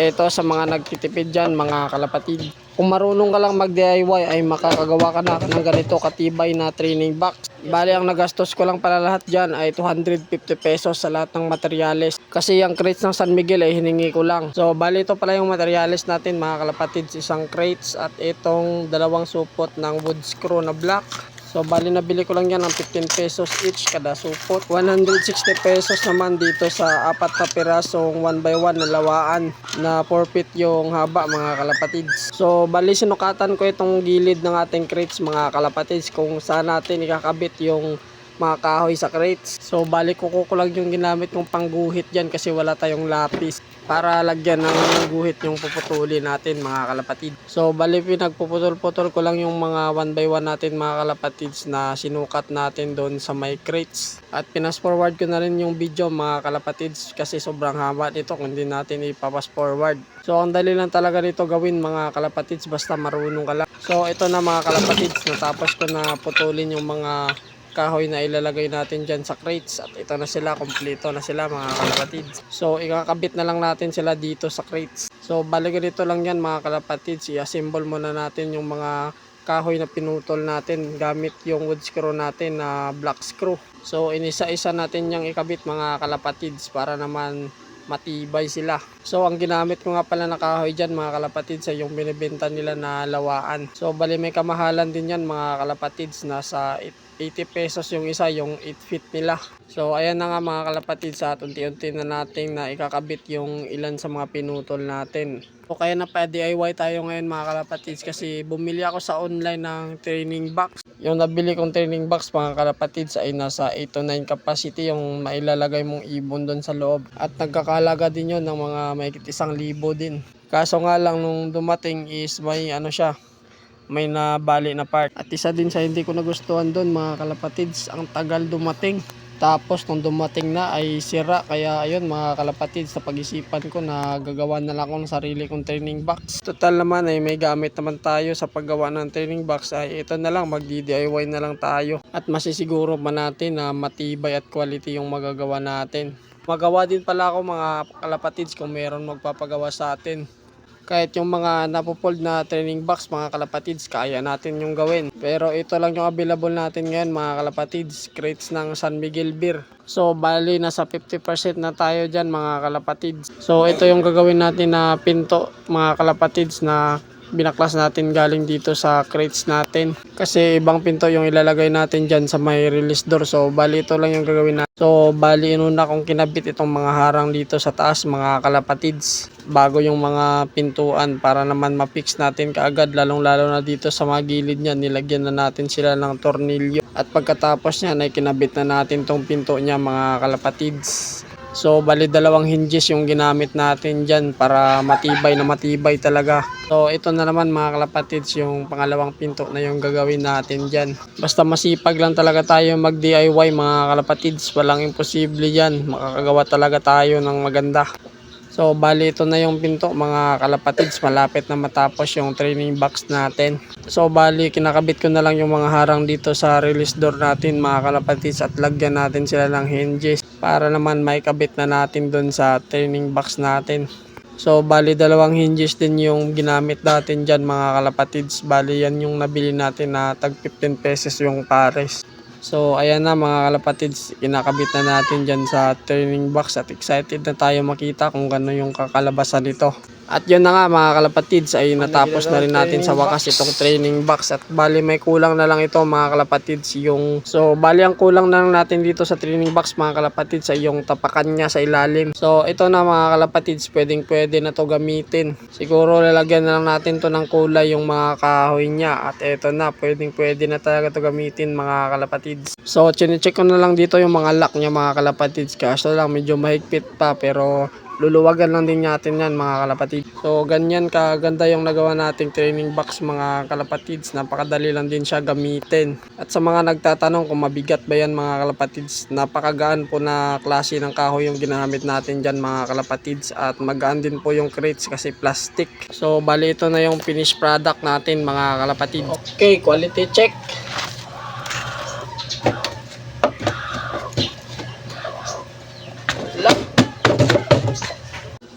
Ito sa mga nagtitipid dyan mga kalapatid. Kung marunong ka lang mag DIY ay makakagawa ka na ng ganito katibay na training box. Bali ang nagastos ko lang pala lahat dyan ay 250 pesos sa lahat ng materyales. Kasi yung crates ng San Miguel ay hiningi ko lang. So bali ito pala yung materyales natin mga kalapatid. Isang crates at itong dalawang supot ng wood screw na black. So bali nabili ko lang yan ng 15 pesos each kada supot. 160 pesos naman dito sa apat na pirasong 1x1 na lawaan na 4 feet yung haba mga kalapatids. So bali sinukatan ko itong gilid ng ating crates mga kalapatids kung saan natin ikakabit yung mga kahoy sa crates. So bali kuko lang yung ginamit kong pangguhit dyan kasi wala tayong lapis para lagyan ng guhit yung puputuli natin mga kalapatid. So bali pinagpuputol-putol ko lang yung mga 1x1 natin mga kalapatids na sinukat natin doon sa my crates. At pinas forward ko na rin yung video mga kalapatids kasi sobrang haba nito kung hindi natin ipapas forward. So ang dali lang talaga nito gawin mga kalapatids basta marunong ka lang. So ito na mga kalapatids, natapos ko na putulin yung mga kahoy na ilalagay natin dyan sa crates at ito na sila, kompleto na sila mga kalapatids. So ikakabit na lang natin sila dito sa crates. So balik dito lang yan mga kalapatids, i-assemble muna natin yung mga kahoy na pinutol natin gamit yung wood screw natin na black screw. So inisa-isa natin yung ikabit mga kalapatids para naman matibay sila. So ang ginamit ko nga pala na kahoy dyan mga kalapatids ay yung binibenta nila na lawaan. So bali may kamahalan din yan mga kalapatids, nasa 80 pesos yung isa, yung 8 feet nila. So ayan na nga mga kalapatids, at unti-unti na natin na ikakabit yung ilan sa mga pinutol natin. So kaya na pa DIY tayo ngayon mga kalapatids kasi bumili ako sa online ng training box. Yung nabili kong training box mga kalapatids ay nasa 8 to 9 capacity yung mailalagay mong ibon doon sa loob. At nagkakalaga din yun ng mga mahigit 1,000 din. Kaso nga lang nung dumating is may ano siya, may nabali na part. At isa din sa hindi ko nagustuhan doon mga kalapatids, ang tagal dumating. Tapos nung dumating na ay sira, kaya ayun mga kalapatids, sa pag-isipan ko na gagawa na lang ako ng sarili kong training box. Total naman ay may gamit naman tayo sa paggawa ng training box, ay ito na lang, mag-DIY na lang tayo. At masisiguro man natin na matibay at quality yung magagawa natin. Magawa din pala ako mga kalapatids kung meron magpapagawa sa atin. Kahit yung mga napopold na training box mga kalapatids, kaya natin yung gawin. Pero ito lang yung available natin ngayon mga kalapatids, crates ng San Miguel Beer. So bali nasa 50% na tayo dyan mga kalapatids. So ito yung gagawin natin na pinto mga kalapatids na binaklas natin galing dito sa crates natin. Kasi ibang pinto yung ilalagay natin dyan sa may release door. So bali ito lang yung gagawin natin. So bali inuna kong kinabit itong mga harang dito sa taas mga kalapatids bago yung mga pintuan para naman ma-fix natin kaagad, lalong lalo na dito sa mga gilid niya, nilagyan na natin sila ng tornilyo. At pagkatapos niyan ay kinabit na natin tong pinto niya mga kalapatids. So bali dalawang hinges yung ginamit natin dyan para matibay na matibay talaga. So ito na naman mga kalapatids yung pangalawang pinto na yung gagawin natin dyan. Basta masipag lang talaga tayo mag DIY mga kalapatids, walang imposible dyan, makakagawa talaga tayo ng maganda. So bali ito na yung pinto mga kalapatids, malapit na matapos yung training box natin. So bali kinakabit ko na lang yung mga harang dito sa release door natin mga kalapatids at lagyan natin sila ng hinges para naman maikabit na natin doon sa training box natin. So bali dalawang hinges din yung ginamit natin dyan mga kalapatids. Bali yan yung nabili natin na tag 15 pesos yung pares. So ayan na mga kalapatids, kinakabit na natin dyan sa training box at excited na tayo makita kung gano'n yung kakalabasan nito. At yun na nga mga kalapatids, ay natapos na rin natin sa wakas itong training box. At bali may kulang na lang ito mga kalapatids, yung so bali ang kulang na lang natin dito sa training box mga kalapatids ay yung tapakan niya sa ilalim. So ito na mga kalapatids, pwede na to gamitin. Siguro lalagyan na lang natin to ng kulay yung mga kahoy niya. At ito na, pwede na talaga to gamitin mga kalapatids. So chinecheck ko na lang dito yung mga lock niya mga kalapatids, kaso lang medyo mahigpit pa, pero luluwagan lang din natin yan mga kalapatids. So ganyan kaganda yung nagawa nating training box mga kalapatids, napakadali lang din siya gamitin. At sa mga nagtatanong kung mabigat ba yan mga kalapatids, napakagaan po na klase ng kahoy yung ginamit natin dyan mga kalapatids. At magaan din po yung crates kasi plastic. So bali ito na yung finished product natin mga kalapatids. Okay, quality check.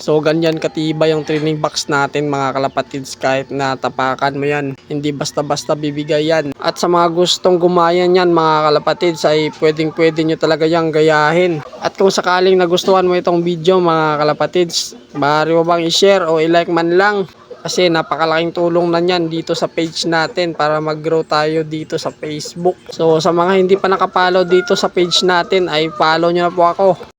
So ganyan katibay yung training box natin mga kalapatids, kahit natapakan mo yan. Hindi basta-basta bibigay yan. At sa mga gustong gumayan yan mga kalapatids ay pwede nyo talaga yung gayahin. At kung sakaling nagustuhan mo itong video mga kalapatids, maaari mo bang i-share o i-like man lang? Kasi napakalaking tulong na yan dito sa page natin para mag-grow tayo dito sa Facebook. So sa mga hindi pa nakapollow dito sa page natin ay follow nyo na po ako.